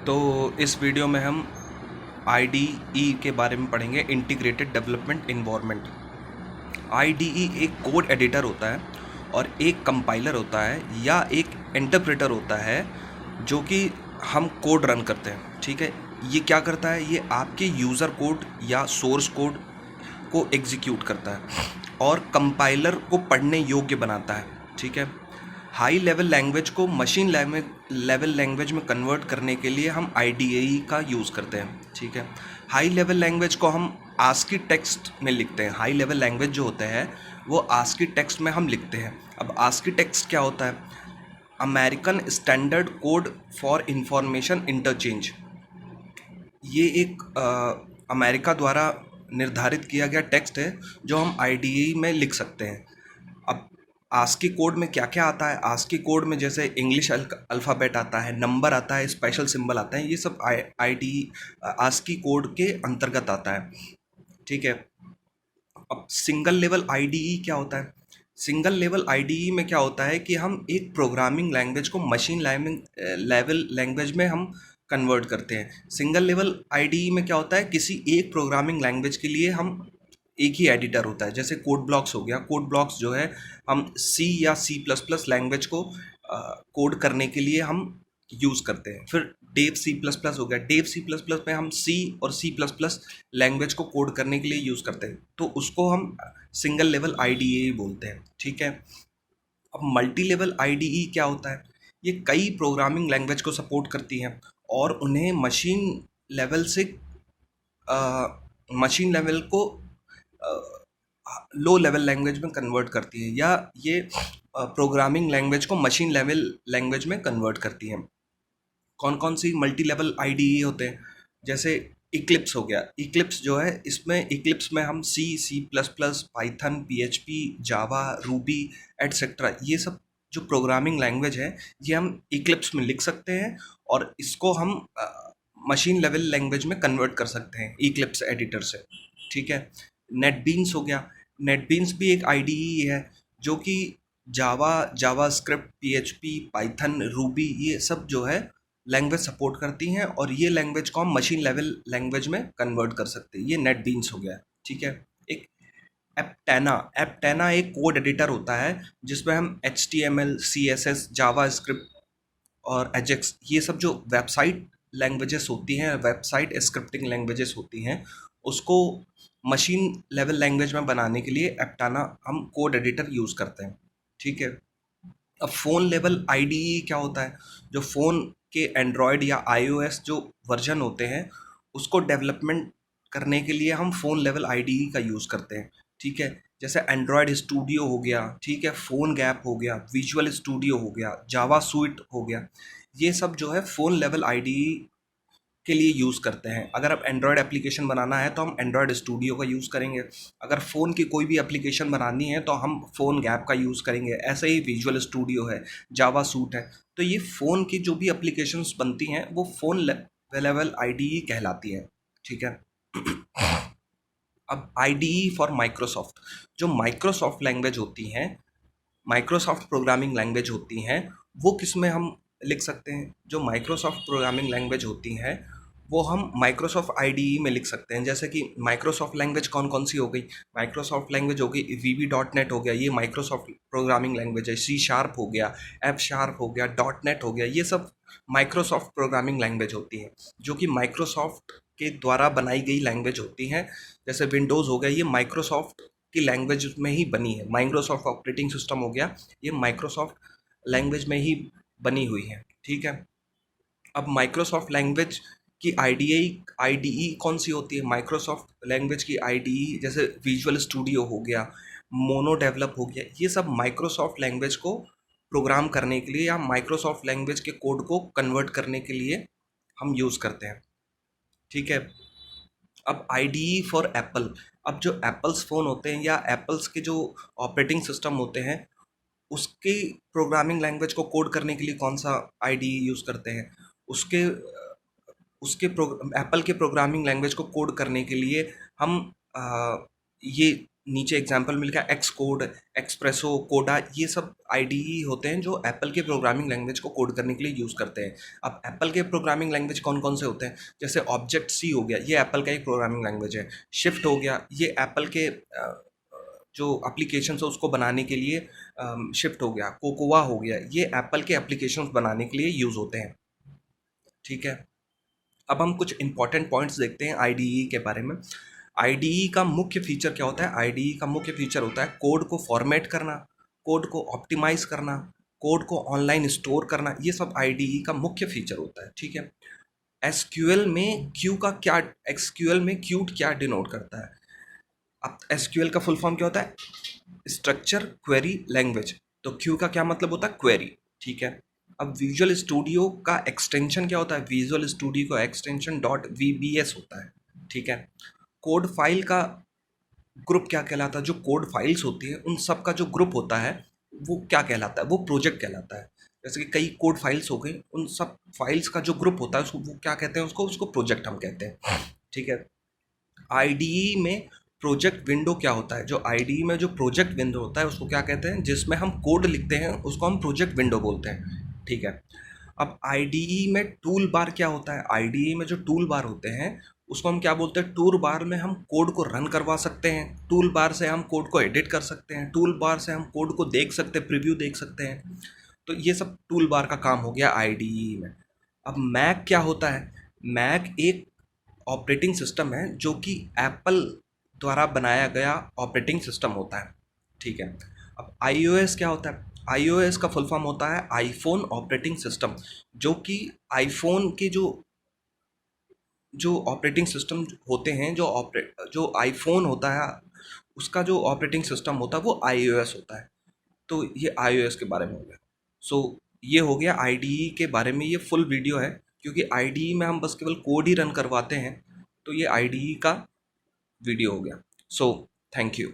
तो इस वीडियो में हम IDE के बारे में पढ़ेंगे, इंटीग्रेटेड डेवलपमेंट इन्वायरमेंट। IDE एक कोड एडिटर होता है और एक कंपाइलर होता है या एक इंटरप्रेटर होता है जो कि हम कोड रन करते हैं। ठीक है, ये क्या करता है? ये आपके यूज़र कोड या सोर्स कोड को एग्जीक्यूट करता है और कंपाइलर को पढ़ने योग्य बनाता है। ठीक है, हाई लेवल लैंग्वेज को मशीन लेवल लैंग्वेज में कन्वर्ट करने के लिए हम IDE का यूज़ करते हैं। ठीक है, हाई लेवल लैंग्वेज को हम ASCII टेक्स्ट में लिखते हैं। हाई लेवल लैंग्वेज जो होते हैं वो ASCII टेक्स्ट में हम लिखते हैं। अब ASCII टेक्स्ट क्या होता है? American standard code for information interchange. ये एक अमेरिका द्वारा निर्धारित किया गया टेक्स्ट है जो हम IDE में लिख सकते हैं। अब ASCII कोड में क्या क्या आता है? ASCII कोड में जैसे इंग्लिश अल्फ़ाबेट आता है, नंबर आता है, स्पेशल सिंबल आता है, ये सब IDE ASCII कोड के अंतर्गत आता है। ठीक है, अब सिंगल लेवल IDE क्या होता है? सिंगल लेवल IDE में क्या होता है कि हम एक प्रोग्रामिंग लैंग्वेज को मशीन लेवल लैंग्वेज में हम कन्वर्ट करते हैं। सिंगल लेवल IDE में क्या होता है? किसी एक प्रोग्रामिंग लैंग्वेज के लिए हम एक ही एडिटर होता है। जैसे कोड ब्लॉक्स हो गया, कोड ब्लॉक्स जो है हम C या C++ लैंग्वेज को कोड करने के लिए हम यूज़ करते हैं। फिर डेव C++ हो गया, डेव C++ में हम C और C++ लैंग्वेज को कोड करने के लिए यूज़ करते हैं, तो उसको हम सिंगल लेवल IDE बोलते हैं। ठीक है, अब मल्टी लेवल IDE क्या होता है? ये कई प्रोग्रामिंग लैंग्वेज को सपोर्ट करती हैं और उन्हें मशीन लेवल को लो लेवल लैंग्वेज में कन्वर्ट करती है, या ये प्रोग्रामिंग लैंग्वेज को मशीन लेवल लैंग्वेज में कन्वर्ट करती हैं। कौन कौन सी मल्टी लेवल IDE होते हैं? जैसे इक्लिप्स हो गया। इक्लिप्स जो है, इसमें इक्लिप्स में हम C++, पाइथन, PHP, जावा, रूबी एटसेट्रा, ये सब जो प्रोग्रामिंग लैंग्वेज है ये हम इक्लिप्स में लिख सकते हैं और इसको हम मशीन लेवल लैंग्वेज में कन्वर्ट कर सकते हैं इक्लिप्स एडिटर से। ठीक है, नेटबीन्स हो गया। नेटबीन्स भी एक IDE है जो कि जावास्क्रिप्ट, PHP, पाइथन, रूबी, ये सब जो है लैंग्वेज सपोर्ट करती हैं और ये लैंग्वेज को हम मशीन लेवल लैंग्वेज में कन्वर्ट कर सकते हैं। ये नेटबीन्स हो गया। ठीक है, एक एप्टेना एक कोड एडिटर होता है जिसमें हम HTML, CSS, जावास्क्रिप्ट और एजेक्स, ये सब जो वेबसाइट लैंग्वेजेस होती हैं, वेबसाइट स्क्रिप्टिंग लैंग्वेजेस होती हैं, उसको मशीन लेवल लैंग्वेज में बनाने के लिए एप्टाना हम कोड एडिटर यूज़ करते हैं। ठीक है, अब फ़ोन लेवल IDE क्या होता है? जो फ़ोन के एंड्रॉयड या iOS जो वर्जन होते हैं उसको डेवलपमेंट करने के लिए हम फ़ोन लेवल IDE का यूज़ करते हैं। ठीक है, जैसे एंड्रॉयड स्टूडियो हो गया, ठीक है, फ़ोन गैप हो गया, विजुअल स्टूडियो हो गया, जावा स्वीट हो गया, ये सब जो है फ़ोन लेवल IDE के लिए यूज़ करते हैं। अगर आप एंड्रॉयड एप्लीकेशन बनाना है तो हम एंड्रॉयड स्टूडियो का यूज़ करेंगे। अगर फ़ोन की कोई भी एप्लीकेशन बनानी है तो हम फ़ोन गैप का यूज़ करेंगे। ऐसे ही विजुअल स्टूडियो है, जावा सूट है। तो ये फ़ोन की जो भी एप्लीकेशंस बनती हैं वो फ़ोन लेवल IDE कहलाती है। ठीक है, अब IDE फॉर माइक्रोसॉफ्ट, जो माइक्रोसॉफ्ट लैंग्वेज होती हैं, माइक्रोसॉफ्ट प्रोग्रामिंग लैंग्वेज होती हैं, वो किस में हम लिख सकते हैं? जो माइक्रोसॉफ्ट प्रोग्रामिंग लैंग्वेज होती हैं वो हम माइक्रोसॉफ्ट IDE में लिख सकते हैं। जैसे कि माइक्रोसॉफ्ट लैंग्वेज कौन कौन सी हो गई? माइक्रोसॉफ्ट लैंग्वेज हो गई VB.NET हो गया, ये माइक्रोसॉफ्ट प्रोग्रामिंग लैंग्वेज है। C# हो गया, F# हो गया, .NET हो गया, ये सब माइक्रोसॉफ्ट प्रोग्रामिंग लैंग्वेज होती हैं जो कि माइक्रोसॉफ्ट के द्वारा बनाई गई लैंग्वेज होती हैं। जैसे विंडोज़ हो गया, ये माइक्रोसॉफ्ट की लैंग्वेज में ही बनी है। माइक्रोसॉफ्ट ऑपरेटिंग सिस्टम हो गया, ये माइक्रोसॉफ्ट लैंग्वेज में ही बनी हुई है। ठीक है, अब माइक्रोसॉफ्ट लैंग्वेज की IDE कौन सी होती है? माइक्रोसॉफ्ट लैंग्वेज की IDE जैसे विजुअल स्टूडियो हो गया, मोनो डेवलप हो गया, ये सब माइक्रोसॉफ्ट लैंग्वेज को प्रोग्राम करने के लिए या माइक्रोसॉफ्ट लैंग्वेज के कोड को कन्वर्ट करने के लिए हम यूज़ करते हैं। ठीक है, अब IDE फॉर एप्पल। अब जो एप्पल्स फ़ोन होते हैं या एप्पल्स के जो ऑपरेटिंग सिस्टम होते हैं उसके प्रोग्रामिंग लैंग्वेज को कोड करने के लिए कौन सा IDE यूज़ करते हैं? उसके उसके एप्पल के प्रोग्रामिंग लैंग्वेज को कोड करने के लिए हम ये नीचे एग्जांपल मिल गया एक्स कोड, एक्सप्रेसो, कोडा, ये सब आईडीई होते हैं जो एप्पल के प्रोग्रामिंग लैंग्वेज को कोड करने के लिए यूज़ करते हैं। अब एप्पल के प्रोग्रामिंग लैंग्वेज कौन कौन से होते हैं? जैसे ऑब्जेक्ट सी हो गया, ये एप्पल का एक प्रोग्रामिंग लैंग्वेज है। शिफ्ट हो गया, ये एप्पल के जो एप्लीकेशन है उसको बनाने के लिए शिफ्ट हो गया। कोकोआ हो गया, ये एप्पल के एप्लीकेशंस बनाने के लिए यूज़ होते हैं। ठीक है, अब हम कुछ इंपॉर्टेंट पॉइंट्स देखते हैं आईडीई के बारे में। आईडीई का मुख्य फीचर क्या होता है? आईडीई का मुख्य फीचर होता है कोड को फॉर्मेट करना, कोड को ऑप्टिमाइज करना, कोड को ऑनलाइन स्टोर करना, ये सब आईडीई का मुख्य फीचर होता है। ठीक है, एसक्यूएल में क्यू का क्या, एसक्यूएल में क्यूट क्या डिनोट करता है? अब एसक्यूएल का फुल फॉर्म क्या होता है? Structure query language. तो क्यू का क्या मतलब होता है? क्वेरी। ठीक है, अब विजुअल स्टूडियो का एक्सटेंशन क्या होता है? विजुअल स्टूडियो का एक्सटेंशन डॉट वीबीएस होता है। ठीक है, कोड फाइल का ग्रुप क्या कहलाता है? जो कोड फाइल्स होती है उन सब का जो ग्रुप होता है वो क्या कहलाता है? वो प्रोजेक्ट कहलाता है। जैसे कि कई कोड फाइल्स हो गई, उन सब फाइल्स का जो ग्रुप होता है उसको वो क्या कहते हैं? उसको प्रोजेक्ट हम कहते हैं। ठीक है, आईडीई में प्रोजेक्ट विंडो क्या होता है? जो आईडीई में जो प्रोजेक्ट विंडो होता है उसको क्या कहते हैं? जिसमें हम कोड लिखते हैं उसको हम प्रोजेक्ट विंडो बोलते हैं। ठीक है, अब आईडीई में टूल बार क्या होता है? आईडीई में जो टूल बार होते हैं उसको हम क्या बोलते हैं? टूल बार में हम कोड को रन करवा सकते हैं, टूल बार से हम कोड को एडिट कर सकते हैं, टूल बार से हम कोड को देख सकते हैं, प्रीव्यू देख सकते हैं। तो ये सब टूल बार का काम हो गया आईडीई में। अब मैक क्या होता है? मैक एक ऑपरेटिंग सिस्टम है जो कि एप्पल द्वारा बनाया गया ऑपरेटिंग सिस्टम होता है। ठीक है, अब iOS क्या होता है? iOS का फुल फॉर्म होता है आईफोन ऑपरेटिंग सिस्टम, जो कि आईफोन के जो ऑपरेटिंग सिस्टम होते हैं, जो आईफोन होता है उसका जो ऑपरेटिंग सिस्टम होता है वो iOS होता है। तो ये iOS के बारे में हो गया। सो ये हो गया आईडीई के बारे में, ये फुल वीडियो है क्योंकि आईडीई में हम बस केवल कोड ही रन करवाते हैं। तो ये आईडीई का वीडियो हो गया। So thank you.